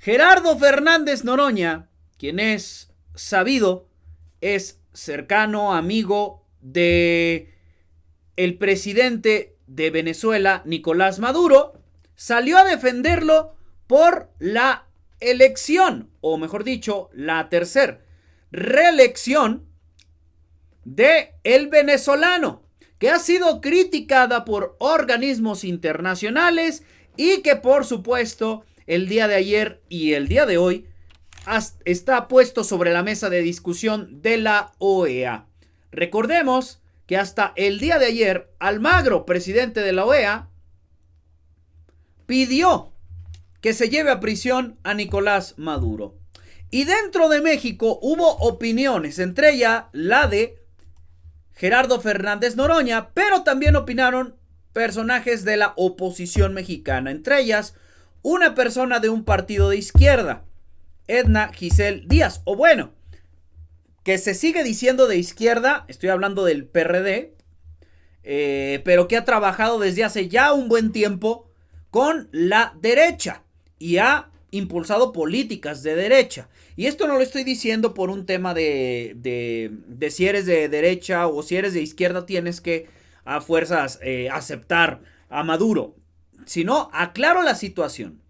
Gerardo Fernández Noroña, quien es sabido, es cercano, amigo de el presidente de Venezuela, Nicolás Maduro, salió a defenderlo por la elección, o mejor dicho, la tercera reelección de el venezolano, que ha sido criticada por organismos internacionales y que por supuesto el día de ayer y el día de hoy está puesto sobre la mesa de discusión de la OEA. Recordemos que hasta el día de ayer Almagro, presidente de la OEA, pidió que se lleve a prisión a Nicolás Maduro. Y dentro de México hubo opiniones, entre ellas la de Gerardo Fernández Noroña, pero también opinaron personajes de la oposición mexicana, entre ellas una persona de un partido de izquierda, Edna Giselle Díaz, o bueno, que se sigue diciendo de izquierda, estoy hablando del PRD, pero que ha trabajado desde hace ya un buen tiempo con la derecha y ha impulsado políticas de derecha. Y esto no lo estoy diciendo por un tema de si eres de derecha o si eres de izquierda tienes que a fuerzas aceptar a Maduro, sino aclaro la situación.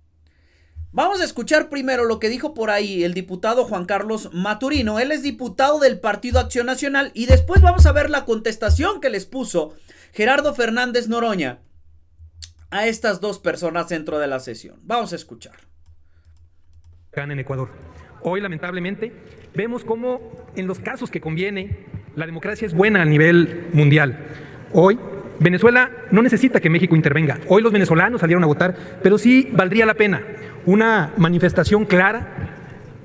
Vamos a escuchar primero lo que dijo por ahí el diputado Juan Carlos Maturino. Él es diputado del Partido Acción Nacional y después vamos a ver la contestación que les puso Gerardo Fernández Noroña a estas dos personas dentro de la sesión. Vamos a escuchar. En Ecuador. Hoy, lamentablemente, vemos cómo en los casos que conviene, la democracia es buena a nivel mundial. Hoy, Venezuela no necesita que México intervenga. Hoy los venezolanos salieron a votar, pero sí valdría la pena una manifestación clara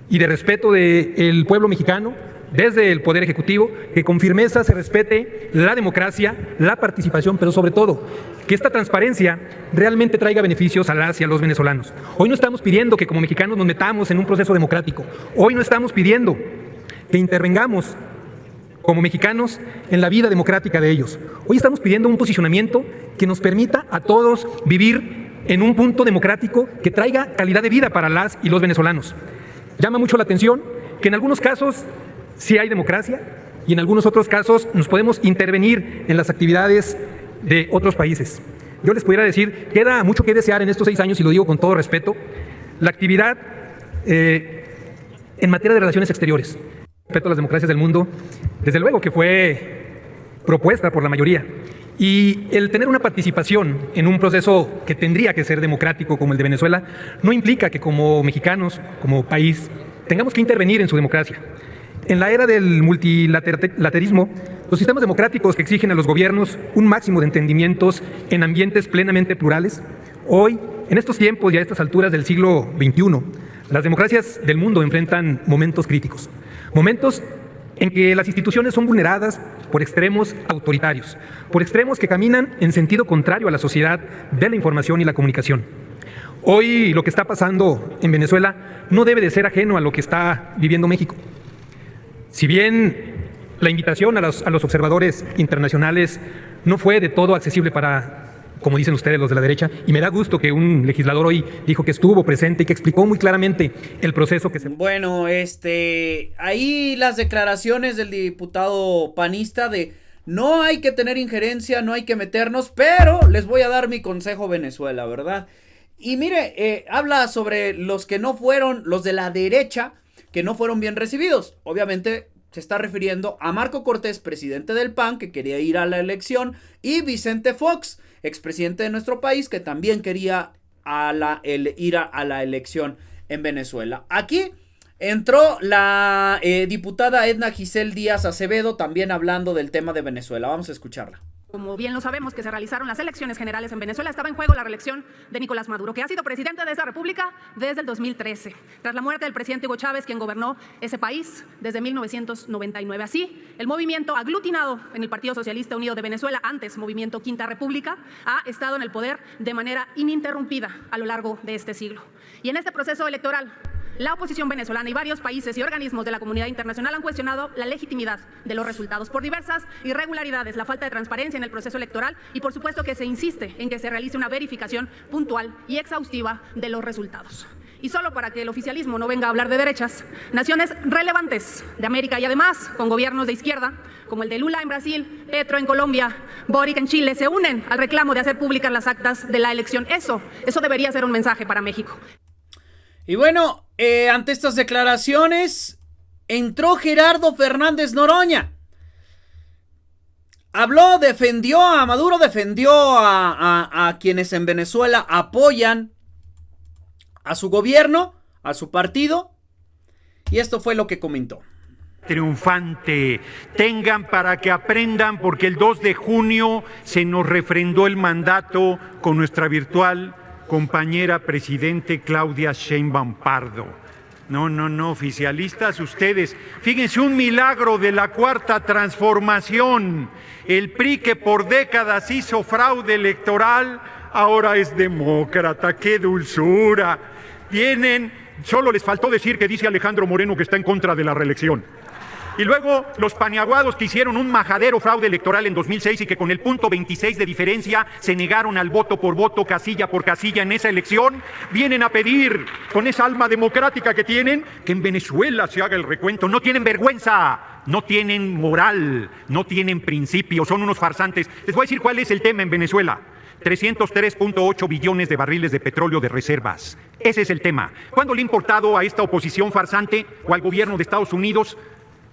y de respeto del pueblo mexicano, desde el Poder Ejecutivo, que con firmeza se respete la democracia, la participación, pero sobre todo, que esta transparencia realmente traiga beneficios a las y a los venezolanos. Hoy no estamos pidiendo que como mexicanos nos metamos en un proceso democrático. Hoy no estamos pidiendo que intervengamos como mexicanos en la vida democrática de ellos. Hoy estamos pidiendo un posicionamiento que nos permita a todos vivir en un punto democrático que traiga calidad de vida para las y los venezolanos. Llama mucho la atención que en algunos casos sí hay democracia y en algunos otros casos nos podemos intervenir en las actividades de otros países. Yo les pudiera decir, queda mucho que desear en estos 6 años, y lo digo con todo respeto, la actividad en materia de relaciones exteriores. Respeto a las democracias del mundo, desde luego que fue propuesta por la mayoría. Y el tener una participación en un proceso que tendría que ser democrático como el de Venezuela, no implica que como mexicanos, como país, tengamos que intervenir en su democracia. En la era del multilateralismo, los sistemas democráticos que exigen a los gobiernos un máximo de entendimientos en ambientes plenamente plurales, hoy, en estos tiempos y a estas alturas del siglo XXI, las democracias del mundo enfrentan momentos críticos. Momentos en que las instituciones son vulneradas por extremos autoritarios, por extremos que caminan en sentido contrario a la sociedad de la información y la comunicación. Hoy lo que está pasando en Venezuela no debe de ser ajeno a lo que está viviendo México. Si bien la invitación a los observadores internacionales no fue de todo accesible para, como dicen ustedes los de la derecha, y me da gusto que un legislador hoy dijo que estuvo presente y que explicó muy claramente el proceso que se... Bueno, ahí las declaraciones del diputado panista de no hay que tener injerencia, no hay que meternos, pero les voy a dar mi consejo Venezuela, ¿verdad? Y mire, habla sobre los que no fueron, los de la derecha, que no fueron bien recibidos. Obviamente se está refiriendo a Marco Cortés, presidente del PAN, que quería ir a la elección, y Vicente Fox, expresidente de nuestro país, que también quería ir a la elección en Venezuela. Aquí entró la diputada Edna Giselle Díaz Acevedo, también hablando del tema de Venezuela. Vamos a escucharla. Como bien lo sabemos, que se realizaron las elecciones generales en Venezuela, estaba en juego la reelección de Nicolás Maduro, que ha sido presidente de esa república desde el 2013, tras la muerte del presidente Hugo Chávez, quien gobernó ese país desde 1999. Así, el movimiento aglutinado en el Partido Socialista Unido de Venezuela, antes Movimiento Quinta República, ha estado en el poder de manera ininterrumpida a lo largo de este siglo. Y en este proceso electoral, la oposición venezolana y varios países y organismos de la comunidad internacional han cuestionado la legitimidad de los resultados por diversas irregularidades, la falta de transparencia en el proceso electoral y por supuesto que se insiste en que se realice una verificación puntual y exhaustiva de los resultados. Y solo para que el oficialismo no venga a hablar de derechas, naciones relevantes de América y además con gobiernos de izquierda, como el de Lula en Brasil, Petro en Colombia, Boric en Chile, se unen al reclamo de hacer públicas las actas de la elección. Eso debería ser un mensaje para México. Y bueno, ante estas declaraciones, entró Gerardo Fernández Noroña. Habló, defendió a Maduro, defendió a quienes en Venezuela apoyan a su gobierno, a su partido, y esto fue lo que comentó. Triunfante, tengan para que aprendan, porque el 2 de junio se nos refrendó el mandato con nuestra virtual compañera presidente Claudia Sheinbaum Pardo. No, oficialistas ustedes, fíjense, un milagro de la Cuarta Transformación. El PRI, que por décadas hizo fraude electoral, ahora es demócrata. ¡Qué dulzura! Vienen, solo les faltó decir que dice Alejandro Moreno que está en contra de la reelección. Y luego los paniaguados que hicieron un majadero fraude electoral en 2006 y que con el punto 26 de diferencia se negaron al voto por voto, casilla por casilla en esa elección, vienen a pedir, con esa alma democrática que tienen, que en Venezuela se haga el recuento. No tienen vergüenza, no tienen moral, no tienen principios, son unos farsantes. Les voy a decir cuál es el tema en Venezuela. 303.8 billones de barriles de petróleo de reservas. Ese es el tema. ¿Cuándo le ha importado a esta oposición farsante o al gobierno de Estados Unidos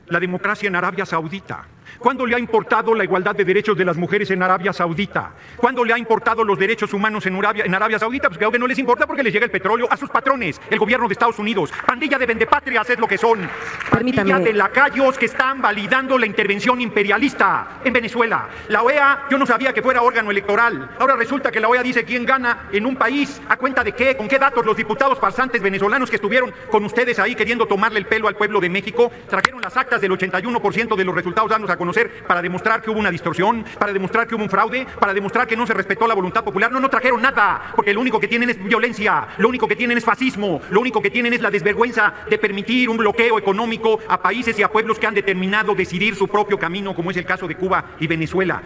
la democracia en Arabia Saudita? ¿Cuándo le ha importado la igualdad de derechos de las mujeres en Arabia Saudita? ¿Cuándo le ha importado los derechos humanos en Arabia Saudita? Pues claro que no les importa, porque les llega el petróleo a sus patrones, el gobierno de Estados Unidos. Pandilla de vendepatrias es lo que son. Pandilla de lacayos que están validando la intervención imperialista en Venezuela. La OEA, yo no sabía que fuera órgano electoral. Ahora resulta que la OEA dice quién gana en un país, a cuenta de qué, con qué datos. Los diputados farsantes venezolanos que estuvieron con ustedes ahí queriendo tomarle el pelo al pueblo de México, trajeron las actas del 81% de los resultados danos a conocer para demostrar que hubo una distorsión, para demostrar que hubo un fraude, para demostrar que no se respetó la voluntad popular. No trajeron nada, porque lo único que tienen es violencia, lo único que tienen es fascismo, lo único que tienen es la desvergüenza de permitir un bloqueo económico a países y a pueblos que han determinado decidir su propio camino, como es el caso de Cuba y Venezuela.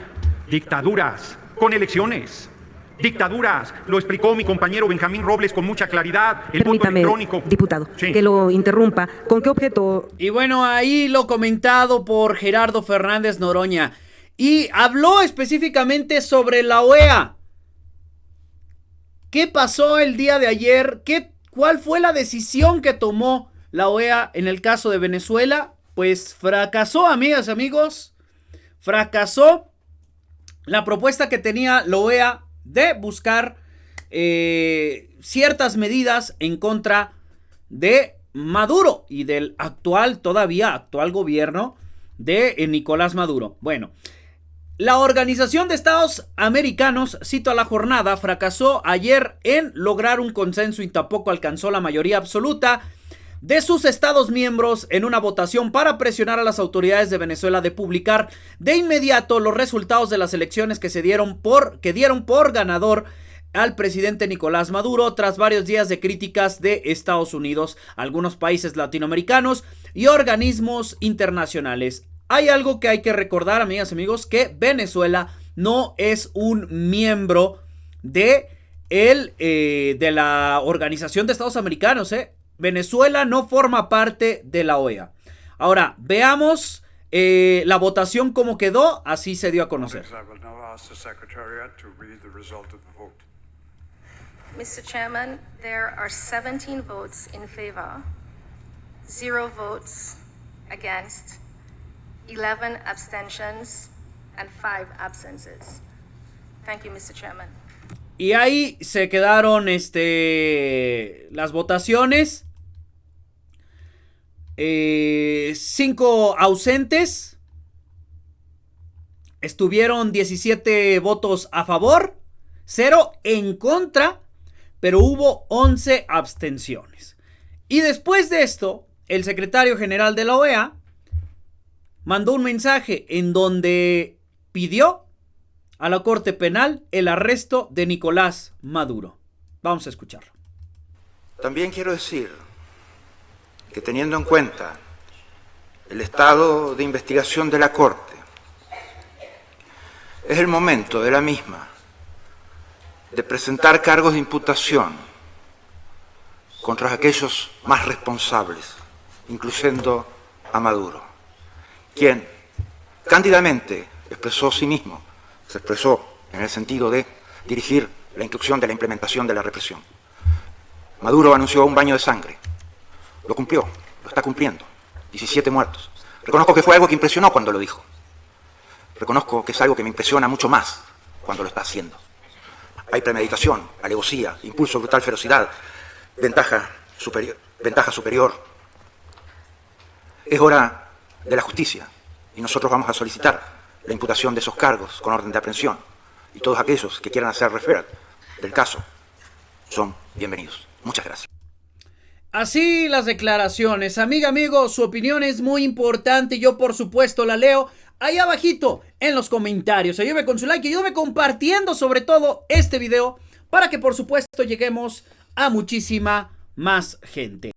Dictaduras con elecciones. Dictaduras, lo explicó mi compañero Benjamín Robles con mucha claridad. El voto electrónico. Diputado, sí, que lo interrumpa. ¿Con qué objeto? Y bueno, ahí lo comentado por Gerardo Fernández Noroña. Y habló específicamente sobre la OEA. ¿Qué pasó el día de ayer? ¿Cuál fue la decisión que tomó la OEA en el caso de Venezuela? Pues fracasó, amigas y amigos. Fracasó la propuesta que tenía la OEA de buscar ciertas medidas en contra de Maduro y del todavía actual gobierno de Nicolás Maduro. Bueno, la Organización de Estados Americanos, cito a la jornada, fracasó ayer en lograr un consenso y tampoco alcanzó la mayoría absoluta de sus estados miembros en una votación para presionar a las autoridades de Venezuela de publicar de inmediato los resultados de las elecciones que dieron por ganador al presidente Nicolás Maduro tras varios días de críticas de Estados Unidos, algunos países latinoamericanos y organismos internacionales. Hay algo que hay que recordar, amigas y amigos, que Venezuela no es un miembro de la Organización de Estados Americanos, Venezuela no forma parte de la OEA. Ahora, veamos la votación cómo quedó, así se dio a conocer. Mr. Chairman, there are 17 votes in favor, 0 votes against, 11 abstentions, and 5 absences. Thank you, Mr. Chairman. Y ahí se quedaron las votaciones. 5 ausentes. Estuvieron 17 votos a favor, 0 en contra, pero hubo 11 abstenciones. Y después de esto, el secretario general de la OEA mandó un mensaje en donde pidió a la Corte Penal el arresto de Nicolás Maduro. Vamos a escucharlo. También quiero decir que, teniendo en cuenta el estado de investigación de la Corte, es el momento de la misma de presentar cargos de imputación contra aquellos más responsables, incluyendo a Maduro, quien cándidamente expresó sí mismo, se expresó en el sentido de dirigir la instrucción de la implementación de la represión. Maduro anunció un baño de sangre, lo cumplió, lo está cumpliendo, 17 muertos. Reconozco que fue algo que impresionó cuando lo dijo, reconozco que es algo que me impresiona mucho más cuando lo está haciendo. Hay premeditación, alevosía, impulso, brutal ferocidad, ventaja superior. Es hora de la justicia y nosotros vamos a solicitar la imputación de esos cargos con orden de aprehensión, y todos aquellos que quieran hacer referat del caso son bienvenidos. Muchas gracias. Así las declaraciones. Amiga, amigo, su opinión es muy importante. Yo, por supuesto, la leo ahí abajito en los comentarios. Ayúdame con su like, ayúdame compartiendo sobre todo este video para que, por supuesto, lleguemos a muchísima más gente.